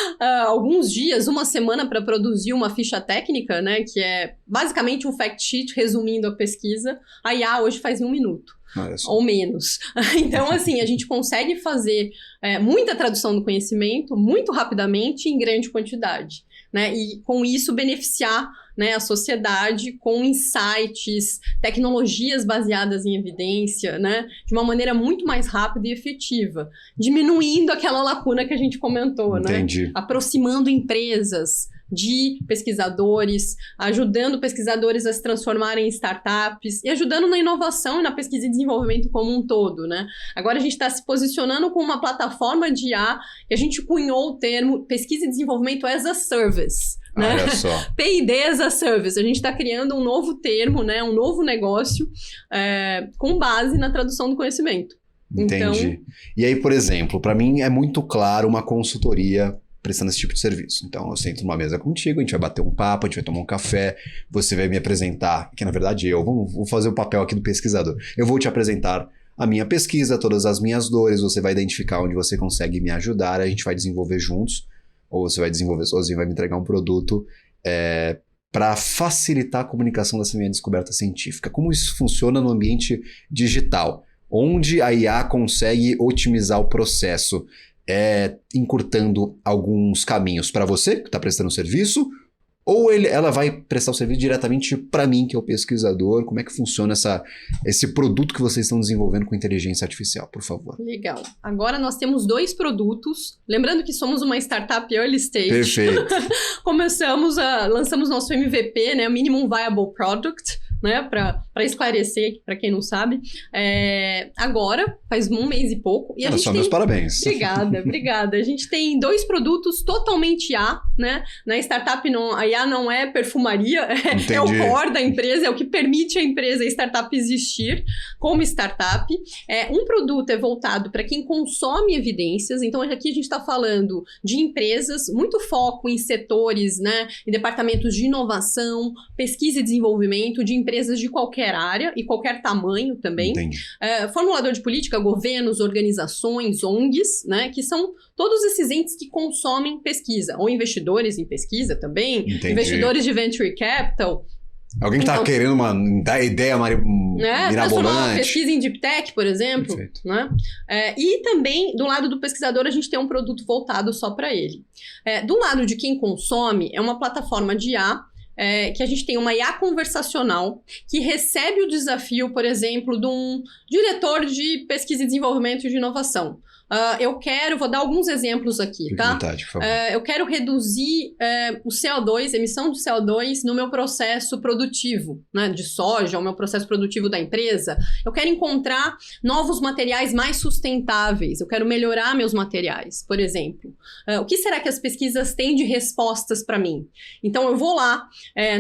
alguns dias, uma semana para produzir uma ficha técnica, né? Que é basicamente um fact sheet resumindo a pesquisa, a IA hoje faz em 1 minuto. Ou menos. Então, assim, a gente consegue fazer muita tradução do conhecimento muito rapidamente em grande quantidade, né? E com isso beneficiar, né, a sociedade com insights, tecnologias baseadas em evidência, né, de uma maneira muito mais rápida e efetiva, diminuindo aquela lacuna que a gente comentou, Entendi. né? Aproximando empresas de pesquisadores, ajudando pesquisadores a se transformarem em startups e ajudando na inovação e na pesquisa e desenvolvimento como um todo, né? Agora a gente está se posicionando com uma plataforma de IA que a gente cunhou o termo pesquisa e desenvolvimento as a service. Né? Olha só. P&D as a service. A gente está criando um novo termo, né? Um novo negócio com base na tradução do conhecimento. Entendi. Então, E aí, por exemplo, para mim é muito claro uma consultoria prestando esse tipo de serviço. Então, eu sento numa mesa contigo, a gente vai bater um papo, a gente vai tomar um café, você vai me apresentar, que na verdade vou fazer o papel aqui do pesquisador. Eu vou te apresentar a minha pesquisa, todas as minhas dores, você vai identificar onde você consegue me ajudar, a gente vai desenvolver juntos, ou você vai desenvolver sozinho, vai me entregar um produto para facilitar a comunicação dessa minha descoberta científica. Como isso funciona no ambiente digital, onde a IA consegue otimizar o processo, encurtando alguns caminhos para você, que está prestando serviço, ou ela vai prestar o serviço diretamente para mim, que é o pesquisador? Como é que funciona esse produto que vocês estão desenvolvendo com inteligência artificial, por favor? Legal. Agora nós temos 2 produtos. Lembrando que somos uma startup early stage. Perfeito. Lançamos nosso MVP, né? Minimum Viable Product, né? Para esclarecer, para quem não sabe. Agora, faz 1 mês e pouco. E a gente meus parabéns. Obrigada. A gente tem 2 produtos totalmente IA, né? Na startup, a IA não é perfumaria, é o core da empresa, é o que permite a empresa, a startup existir como startup. Um produto é voltado para quem consome evidências, então aqui a gente está falando de empresas, muito foco em setores, né? Em departamentos de inovação, pesquisa e desenvolvimento, de empresas de qualquer área e qualquer tamanho também. Entendi. Formulador de política, governos, organizações, ONGs, né? Que são todos esses entes que consomem pesquisa, ou investidores em pesquisa também, Entendi. Investidores de venture capital. Alguém que está querendo dar ideia transformar uma mirabolante. pesquisa em deep tech, por exemplo. Perfeito. Né? E também, do lado do pesquisador, a gente tem um produto voltado só para ele. Do lado de quem consome, é uma plataforma de IA, que a gente tem uma IA conversacional que recebe o desafio, por exemplo, de um diretor de pesquisa e desenvolvimento de inovação. Vou dar alguns exemplos aqui, Fique tá? à vontade, por favor. Eu quero reduzir o CO2, emissão de CO2 no meu processo produtivo, né, de soja, o meu processo produtivo da empresa. Eu quero encontrar novos materiais mais sustentáveis, eu quero melhorar meus materiais, por exemplo. O que será que as pesquisas têm de respostas para mim? Então, eu vou lá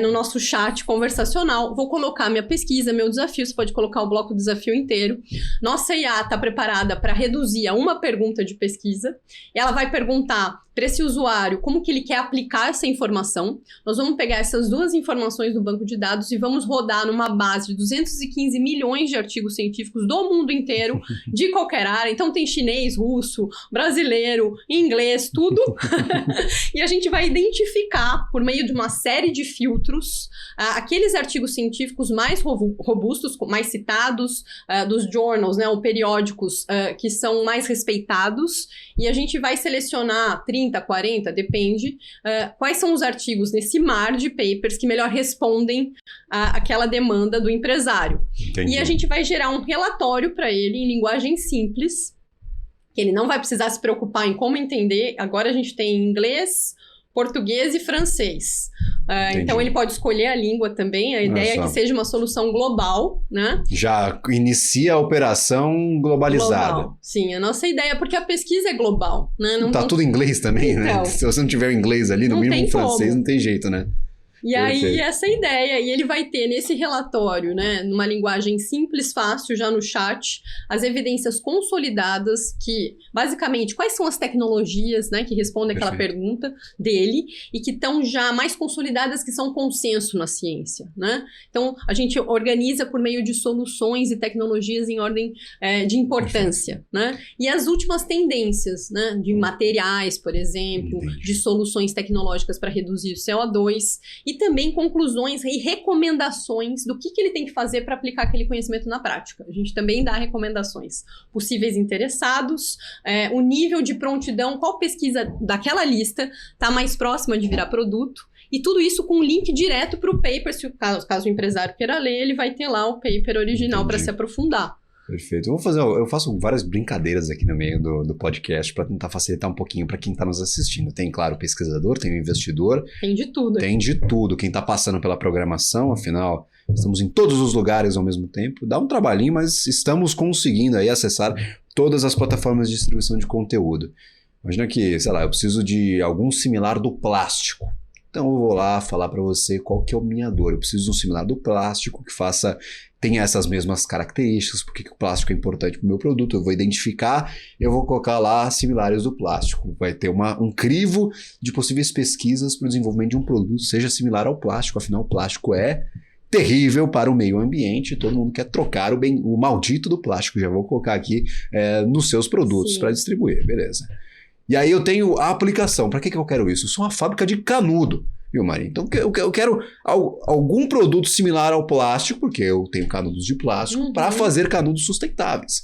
no nosso chat conversacional, vou colocar minha pesquisa, meu desafio, você pode colocar o bloco desafio inteiro. Nossa IA está preparada para reduzir a uma pergunta de pesquisa, e ela vai perguntar para esse usuário como que ele quer aplicar essa informação. Nós vamos pegar essas 2 informações do banco de dados e vamos rodar numa base de 215 milhões de artigos científicos do mundo inteiro, de qualquer área. Então tem chinês, russo, brasileiro, inglês, tudo. E a gente vai identificar, por meio de uma série de filtros, aqueles artigos científicos mais robustos, mais citados, dos journals, né, ou periódicos que são mais respeitados, e a gente vai selecionar 30, 40, depende, quais são os artigos nesse mar de papers que melhor respondem àquela demanda do empresário. Entendi. E a gente vai gerar um relatório para ele em linguagem simples, que ele não vai precisar se preocupar em como entender. Agora a gente tem inglês, português e francês. Então ele pode escolher a língua também. A ideia é que seja uma solução global, né? Já inicia a operação globalizada. Global. Sim, a nossa ideia, porque a pesquisa é global, né? Tá tudo em inglês também, né? Então, Se você não tiver o inglês ali, no não mínimo tem francês, como. não tem jeito, né? E aí, essa é a ideia. E ele vai ter nesse relatório, né, numa linguagem simples, fácil, já no chat, as evidências consolidadas que, basicamente, quais são as tecnologias, né, que respondem aquela pergunta dele e que estão já mais consolidadas, que são consenso na ciência, né? Então, a gente organiza por meio de soluções e tecnologias em ordem de importância, né? E as últimas tendências, né, de materiais, por exemplo, de soluções tecnológicas para reduzir o CO2 e também conclusões e recomendações do que ele tem que fazer para aplicar aquele conhecimento na prática. A gente também dá recomendações. Possíveis interessados, o nível de prontidão, qual pesquisa daquela lista está mais próxima de virar produto, e tudo isso com um link direto para o paper. Se caso o empresário queira ler, ele vai ter lá o paper original para se aprofundar. Perfeito. Eu faço várias brincadeiras aqui no meio do podcast para tentar facilitar um pouquinho para quem está nos assistindo. Tem, claro, o pesquisador, tem o investidor. Tem de tudo. Tem de tudo. Quem está passando pela programação, afinal, estamos em todos os lugares ao mesmo tempo. Dá um trabalhinho, mas estamos conseguindo aí acessar todas as plataformas de distribuição de conteúdo. Imagina que, sei lá, eu preciso de algum similar do plástico. Então eu vou lá falar para você qual que é a minha dor. Eu preciso de um similar do plástico que tenha essas mesmas características, porque o plástico é importante para o meu produto. Eu vou identificar, eu vou colocar lá similares do plástico. Vai ter um crivo de possíveis pesquisas para o desenvolvimento de um produto seja similar ao plástico. Afinal, o plástico é terrível para o meio ambiente. Todo mundo quer trocar o maldito do plástico. Já vou colocar aqui nos seus produtos para distribuir, beleza. E aí eu tenho a aplicação. Para que eu quero isso? Eu sou uma fábrica de canudo, viu, Maria? Então eu quero algum produto similar ao plástico, porque eu tenho canudos de plástico, para fazer canudos sustentáveis.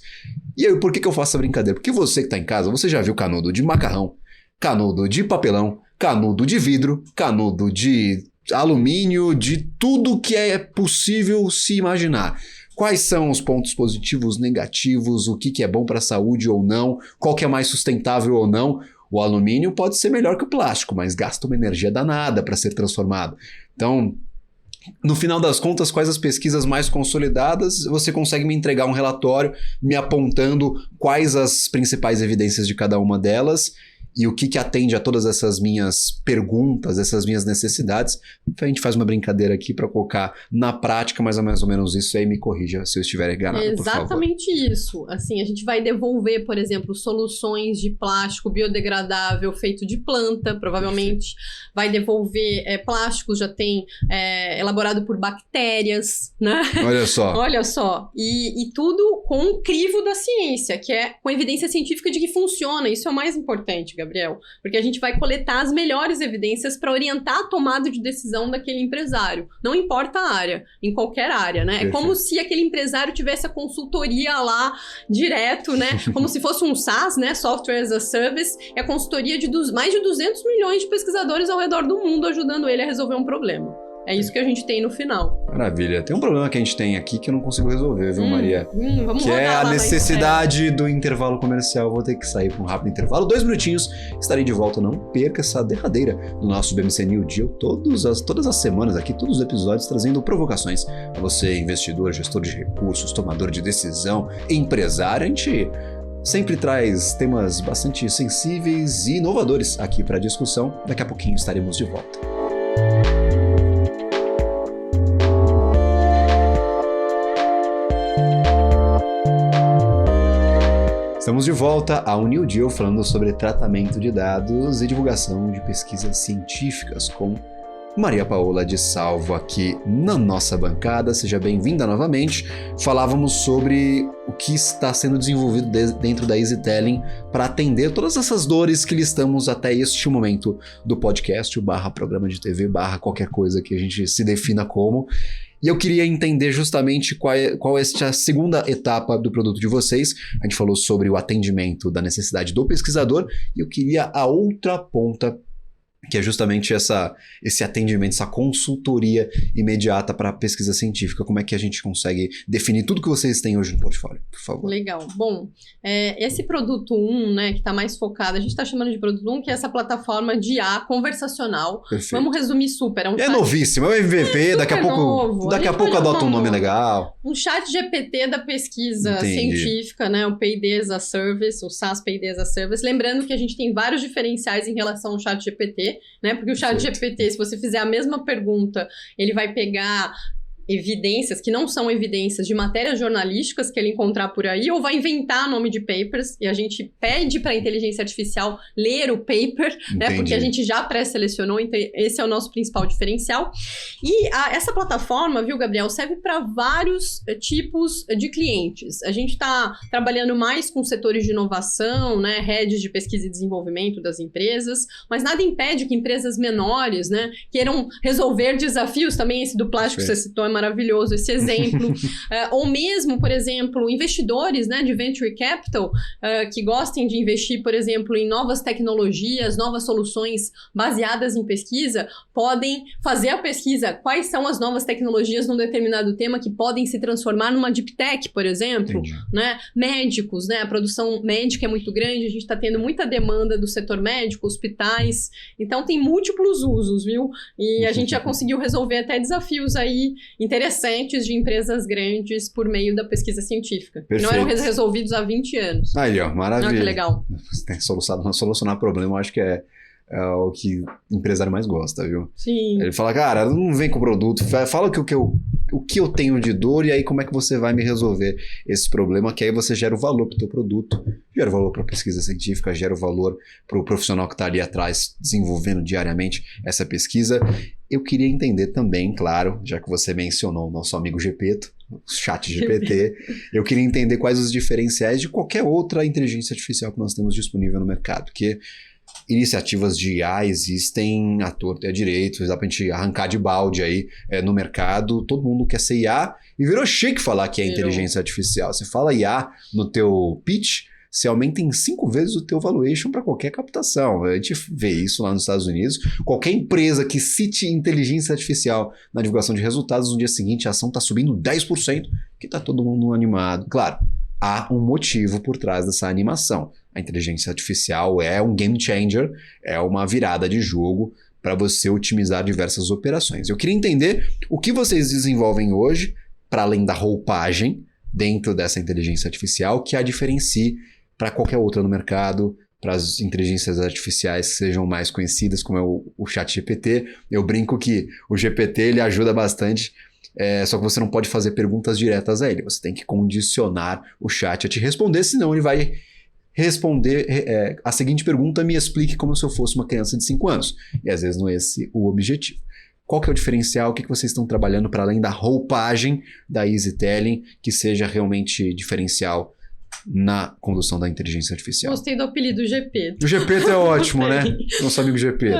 E aí, por que eu faço essa brincadeira? Porque você que está em casa, você já viu canudo de macarrão, canudo de papelão, canudo de vidro, canudo de alumínio, de tudo que é possível se imaginar. Quais são os pontos positivos, negativos, o que é bom para a saúde ou não, qual que é mais sustentável ou não. O alumínio pode ser melhor que o plástico, mas gasta uma energia danada para ser transformado. Então, no final das contas, quais as pesquisas mais consolidadas? Você consegue me entregar um relatório me apontando quais as principais evidências de cada uma delas e o que atende a todas essas minhas perguntas, essas minhas necessidades. A gente faz uma brincadeira aqui para colocar na prática, mas é mais ou menos isso. Aí me corrija se eu estiver enganado, por favor. Exatamente isso. Assim, a gente vai devolver, por exemplo, soluções de plástico biodegradável feito de planta, provavelmente. Vai devolver plásticos, já tem elaborado por bactérias, né? Olha só. Olha só. E tudo com um crivo da ciência, que é com evidência científica de que funciona. Isso é o mais importante, Gabriel, porque a gente vai coletar as melhores evidências para orientar a tomada de decisão daquele empresário. Não importa a área, em qualquer área, né? Perfeito. É como se aquele empresário tivesse a consultoria lá direto, né? Como se fosse um SaaS, né? Software as a Service, e a consultoria de mais de 200 milhões de pesquisadores ao redor do mundo ajudando ele a resolver um problema. É isso que a gente tem no final. Maravilha. Tem um problema que a gente tem aqui que eu não consigo resolver, viu, Maria? Vamos que é a necessidade do intervalo comercial. Vou ter que sair para um rápido intervalo. 2 minutinhos, estarei de volta. Não perca essa derradeira do nosso BMC New Deal. Todas as semanas aqui, todos os episódios, trazendo provocações a você, investidor, gestor de recursos, tomador de decisão, empresário. A gente sempre traz temas bastante sensíveis e inovadores aqui para discussão. Daqui a pouquinho estaremos de volta. Estamos de volta ao New Deal falando sobre tratamento de dados e divulgação de pesquisas científicas com Maria Paola de Salvo aqui na nossa bancada. Seja bem-vinda novamente. Falávamos sobre o que está sendo desenvolvido dentro da EasyTelling para atender todas essas dores que listamos até este momento do podcast, /programa de TV, /qualquer coisa que a gente se defina como. E eu queria entender justamente qual é esta segunda etapa do produto de vocês. A gente falou sobre o atendimento da necessidade do pesquisador e eu queria a outra ponta, que é justamente esse atendimento, essa consultoria imediata para a pesquisa científica. Como é que a gente consegue definir tudo que vocês têm hoje no portfólio, por favor? Legal. Bom, esse produto 1, né, que está mais focado, a gente está chamando de produto 1, que é essa plataforma de IA conversacional. Perfeito. Vamos resumir super. É novíssimo, é o MVP, daqui a pouco adota um nome legal. Um chat GPT da pesquisa científica, né, o P&D as a Service, o SaaS P&D as a Service. Lembrando que a gente tem vários diferenciais em relação ao chat GPT. GPT, né? Porque o ChatGPT, se você fizer a mesma pergunta, ele vai pegar evidências que não são evidências de matérias jornalísticas que ele encontrar por aí, ou vai inventar nome de papers, e a gente pede para a inteligência artificial ler o paper, né, porque a gente já pré-selecionou, então esse é o nosso principal diferencial. E essa plataforma, viu, Gabriel, serve para vários tipos de clientes. A gente está trabalhando mais com setores de inovação, né, redes de pesquisa e desenvolvimento das empresas, mas nada impede que empresas menores, né, queiram resolver desafios, também esse do plástico que você citou é maravilhoso esse exemplo, ou mesmo, por exemplo, investidores, né, de venture capital que gostem de investir, por exemplo, em novas tecnologias, novas soluções baseadas em pesquisa, podem fazer a pesquisa, quais são as novas tecnologias num determinado tema que podem se transformar numa deep tech, por exemplo, né, médicos, né, a produção médica é muito grande, a gente está tendo muita demanda do setor médico, hospitais, então tem múltiplos usos, viu? E a gente já conseguiu resolver até desafios aí interessantes de empresas grandes por meio da pesquisa científica. Perfeito. Não eram resolvidos há 20 anos. Aí, ó, maravilha. Ah, que legal. Tem solucionar problema, eu acho que é o que o empresário mais gosta, viu? Sim. Ele fala, cara, não vem com produto, fala o que eu tenho de dor e aí como é que você vai me resolver esse problema, que aí você gera o valor para o teu produto, gera o valor para a pesquisa científica, gera o valor para o profissional que está ali atrás desenvolvendo diariamente essa pesquisa. Eu queria entender também, claro, já que você mencionou o nosso amigo Gepeto, o ChatGPT, eu queria entender quais os diferenciais de qualquer outra inteligência artificial que nós temos disponível no mercado, porque iniciativas de IA existem à torta e à direito, dá pra gente arrancar de balde aí no mercado, todo mundo quer ser IA e virou chique falar que é inteligência artificial. Você fala IA no teu pitch, você aumenta em 5 vezes o teu valuation para qualquer captação. A gente vê isso lá nos Estados Unidos. Qualquer empresa que cite inteligência artificial na divulgação de resultados, no dia seguinte a ação está subindo 10%, que está todo mundo animado. Claro, há um motivo por trás dessa animação. A inteligência artificial é um game changer, é uma virada de jogo para você otimizar diversas operações. Eu queria entender o que vocês desenvolvem hoje, para além da roupagem, dentro dessa inteligência artificial, que a diferencie para qualquer outra no mercado, para as inteligências artificiais que sejam mais conhecidas, como é o ChatGPT. Eu brinco que o GPT ele ajuda bastante, só que você não pode fazer perguntas diretas a ele. Você tem que condicionar o chat a te responder, senão ele vai responder a seguinte pergunta: me explique como se eu fosse uma criança de 5 anos. E às vezes não é esse o objetivo. Qual que é o diferencial? O que vocês estão trabalhando para além da roupagem da EasyTelling, que seja realmente diferencial na condução da inteligência artificial? Gostei do apelido Gepeto. O Gepeto é ótimo, né? Nosso amigo Gepeto.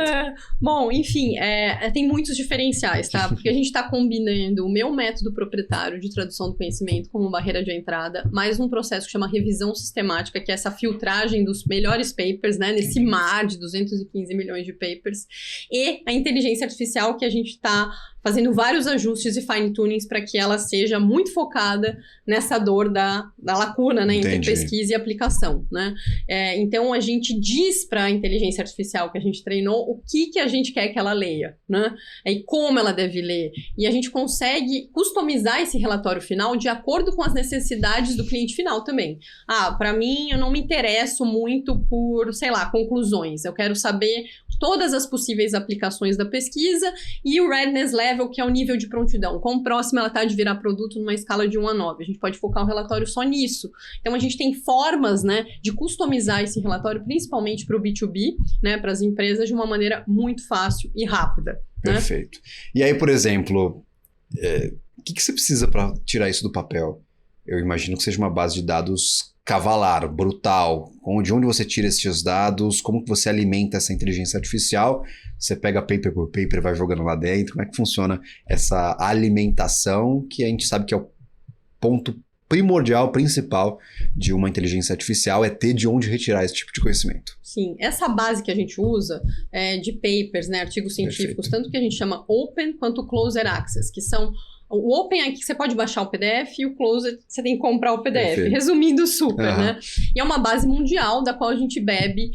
Bom, enfim, tem muitos diferenciais, tá? Porque a gente está combinando o meu método proprietário de tradução do conhecimento como barreira de entrada, mais um processo que chama revisão sistemática, que é essa filtragem dos melhores papers, né? Nesse mar de 215 milhões de papers. E a inteligência artificial, que a gente está fazendo vários ajustes e fine-tunings para que ela seja muito focada nessa dor da lacuna, né, entre pesquisa e aplicação, né? Então, a gente diz para a inteligência artificial que a gente treinou o que a gente quer que ela leia, né? E como ela deve ler. E a gente consegue customizar esse relatório final de acordo com as necessidades do cliente final também. Para mim, eu não me interesso muito por, sei lá, conclusões. Eu quero saber todas as possíveis aplicações da pesquisa e o readiness level, que é o nível de prontidão. Quão próxima ela está de virar produto numa escala de 1 a 9. A gente pode focar o relatório só nisso. Então, a gente tem formas, né, de customizar esse relatório, principalmente para o B2B, né, para as empresas, de uma maneira muito fácil e rápida. Perfeito. Né? E aí, por exemplo, o que você precisa para tirar isso do papel? Eu imagino que seja uma base de dados cavalar, brutal. De onde você tira esses dados? Como que você alimenta essa inteligência artificial? Você pega paper por paper e vai jogando lá dentro. Como é que funciona essa alimentação, que a gente sabe que é o ponto primordial, principal de uma inteligência artificial, é ter de onde retirar esse tipo de conhecimento. Sim, essa base que a gente usa de papers, né, artigos científicos, tanto que a gente chama Open quanto Closed Access, que são... O Open é que você pode baixar o PDF e o Closed você tem que comprar o PDF. Perfeito. Resumindo super, né? E é uma base mundial da qual a gente bebe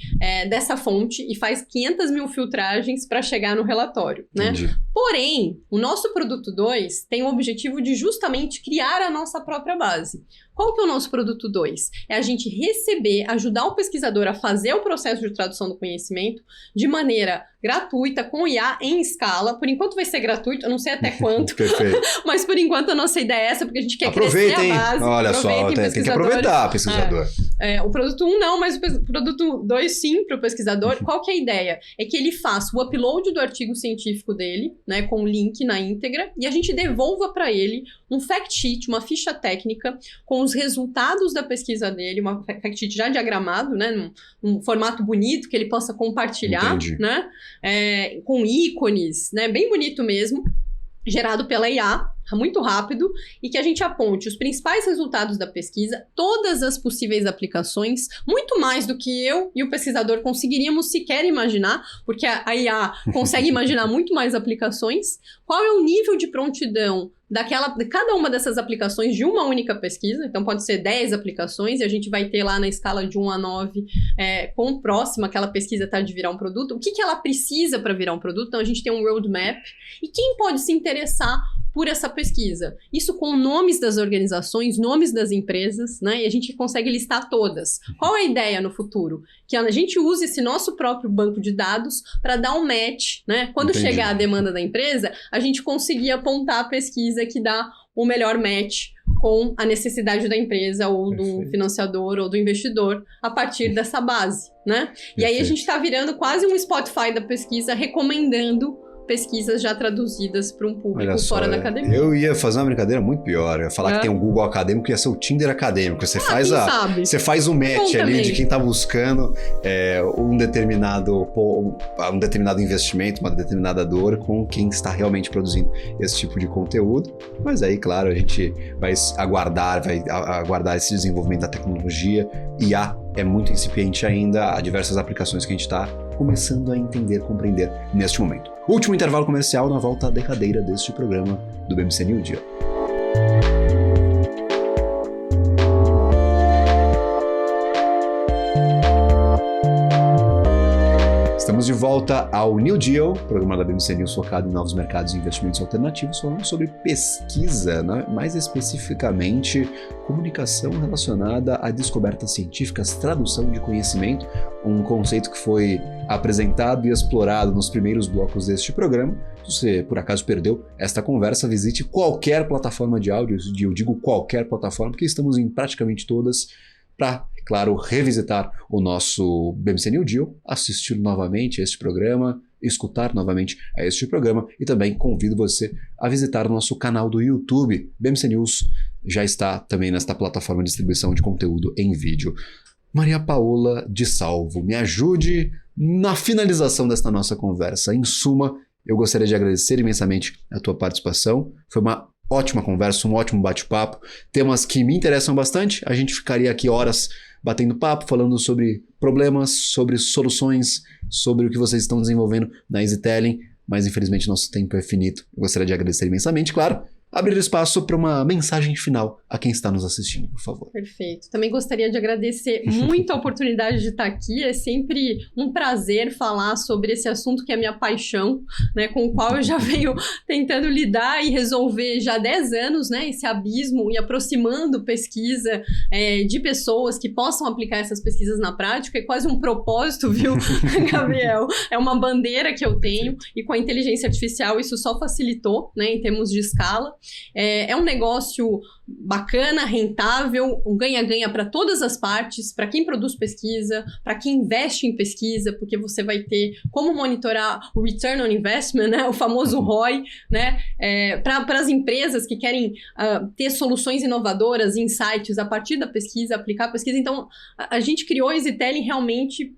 dessa fonte e faz 500 mil filtragens para chegar no relatório, né? Porém, o nosso produto 2 tem o objetivo de justamente criar a nossa própria base. Qual que é o nosso produto 2? É a gente ajudar o pesquisador a fazer o processo de tradução do conhecimento de maneira gratuita, com IA em escala. Por enquanto vai ser gratuito, eu não sei até quanto, mas por enquanto a nossa ideia é essa, porque a gente quer crescer a base. Olha só, tem que aproveitar, pesquisador. O produto 1 não, mas o produto 2 sim, para o pesquisador. Qual que é a ideia? É que ele faça o upload do artigo científico dele, né, com o link na íntegra, e a gente devolva para ele um fact sheet, uma ficha técnica com os resultados da pesquisa dele, uma fact sheet já diagramado, né, num formato bonito que ele possa compartilhar, né, com ícones, né, bem bonito mesmo, gerado pela IA, muito rápido, e que a gente aponte os principais resultados da pesquisa, todas as possíveis aplicações, muito mais do que eu e o pesquisador conseguiríamos sequer imaginar, porque a IA consegue imaginar muito mais aplicações. Qual é o nível de prontidão de cada uma dessas aplicações de uma única pesquisa? Então pode ser 10 aplicações, e a gente vai ter lá na escala de 1 a 9, quão próxima aquela pesquisa está de virar um produto, o que ela precisa para virar um produto. Então a gente tem um roadmap, e quem pode se interessar por essa pesquisa. Isso com nomes das organizações, nomes das empresas, né? E a gente consegue listar todas. Qual é a ideia no futuro? Que a gente use esse nosso próprio banco de dados para dar um match, né? Quando chegar a demanda da empresa, a gente conseguir apontar a pesquisa que dá o melhor match com a necessidade da empresa ou do financiador ou do investidor a partir dessa base, né? E aí a gente está virando quase um Spotify da pesquisa, recomendando pesquisas já traduzidas para um público fora da academia. Eu ia fazer uma brincadeira muito pior. Eu ia falar que tem um Google acadêmico, ia ser o Tinder acadêmico. Você faz o match ali de quem está buscando um determinado investimento, uma determinada dor, com quem está realmente produzindo esse tipo de conteúdo. Mas aí, claro, a gente vai aguardar esse desenvolvimento da tecnologia. IA é muito incipiente ainda, há diversas aplicações que a gente está começando a entender, compreender neste momento. Último intervalo comercial na volta derradeira deste programa do BMC New Deal. Estamos de volta ao New Deal, programa da BMC News focado em novos mercados e investimentos alternativos, falando sobre pesquisa, né? Mais especificamente comunicação relacionada a descobertas científicas, tradução de conhecimento, um conceito que foi apresentado e explorado nos primeiros blocos deste programa. Se você, por acaso, perdeu esta conversa, visite qualquer plataforma de áudio, eu digo qualquer plataforma, porque estamos em praticamente todas, para, claro, revisitar o nosso BMC New Deal, assistir novamente a este programa, escutar novamente a este programa, e também convido você a visitar o nosso canal do YouTube. BMC News já está também nesta plataforma de distribuição de conteúdo em vídeo. Maria Paola de Salvo, me ajude na finalização desta nossa conversa. Em suma, eu gostaria de agradecer imensamente a tua participação. Foi uma ótima conversa, um ótimo bate-papo, temas que me interessam bastante. A gente ficaria aqui horas batendo papo, falando sobre problemas, sobre soluções, sobre o que vocês estão desenvolvendo na EasyTelling, mas infelizmente nosso tempo é finito. Eu gostaria de agradecer imensamente, claro, abrir espaço para uma mensagem final a quem está nos assistindo, por favor. Perfeito. Também gostaria de agradecer muito a oportunidade de estar aqui. É sempre um prazer falar sobre esse assunto que é a minha paixão, né, com o qual eu já venho tentando lidar e resolver já há 10 anos, né, esse abismo, e aproximando pesquisa de pessoas que possam aplicar essas pesquisas na prática. É quase um propósito, viu, Gabriel? É uma bandeira que eu tenho, e com a inteligência artificial isso só facilitou, né, em termos de escala. É um negócio bacana, rentável, um ganha-ganha para todas as partes, para quem produz pesquisa, para quem investe em pesquisa, porque você vai ter como monitorar o Return on Investment, né, o famoso ROI, né, para as empresas que querem ter soluções inovadoras, insights a partir da pesquisa, aplicar a pesquisa. Então, a gente criou a EasyTelling realmente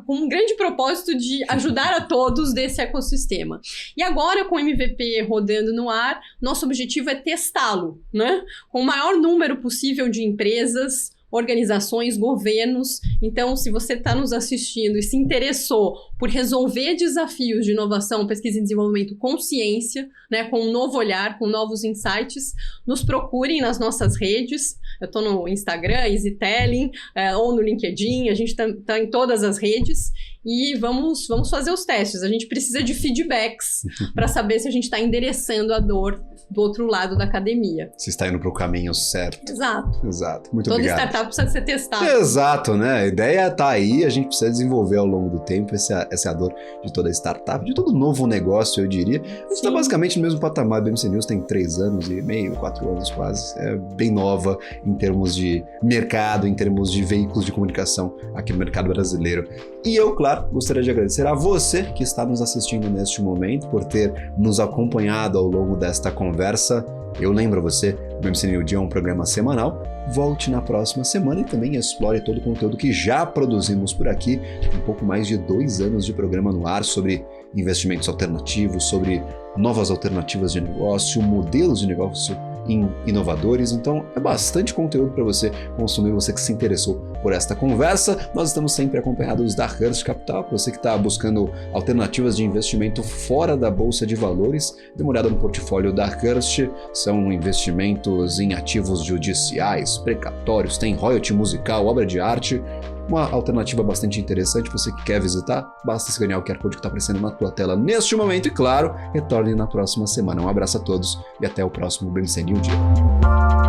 com um grande propósito de ajudar a todos desse ecossistema. E agora, com o MVP rodando no ar, nosso objetivo é testá-lo, né? Com o maior número possível de empresas, organizações, governos. Então, se você está nos assistindo e se interessou por resolver desafios de inovação, pesquisa e desenvolvimento com ciência, né, com um novo olhar, com novos insights, nos procurem nas nossas redes. Eu estou no Instagram, EasyTelling, ou no LinkedIn, a gente está em todas as redes e vamos fazer os testes. A gente precisa de feedbacks para saber se a gente está endereçando a dor do outro lado da academia. Se está indo para o caminho certo. Exato. Muito obrigado. Toda startup precisa ser testada. Exato, né? A ideia está aí, a gente precisa desenvolver ao longo do tempo. Essa é a dor de toda startup, de todo novo negócio, eu diria. A gente está basicamente no mesmo patamar. A BMC News tem 3 anos e meio, 4 anos quase. É bem nova em termos de mercado, em termos de veículos de comunicação aqui no mercado brasileiro. E eu, claro, gostaria de agradecer a você que está nos assistindo neste momento por ter nos acompanhado ao longo desta conversa. Eu lembro você, o BMC New Deal é um programa semanal. Volte na próxima semana e também explore todo o conteúdo que já produzimos por aqui. Um pouco mais de 2 anos de programa no ar sobre investimentos alternativos, sobre novas alternativas de negócio, modelos de negócio inovadores. Então é bastante conteúdo para você consumir, você que se interessou por esta conversa. Nós estamos sempre acompanhados da Hearst Capital. Você que está buscando alternativas de investimento fora da Bolsa de Valores, dê uma olhada no portfólio da Hearst. São investimentos em ativos judiciais, precatórios, tem royalty musical, obra de arte. Uma alternativa bastante interessante. Você que quer visitar, basta escanear o QR Code que está aparecendo na tua tela neste momento. E claro, retorne na próxima semana. Um abraço a todos e até o próximo BMC New Deal.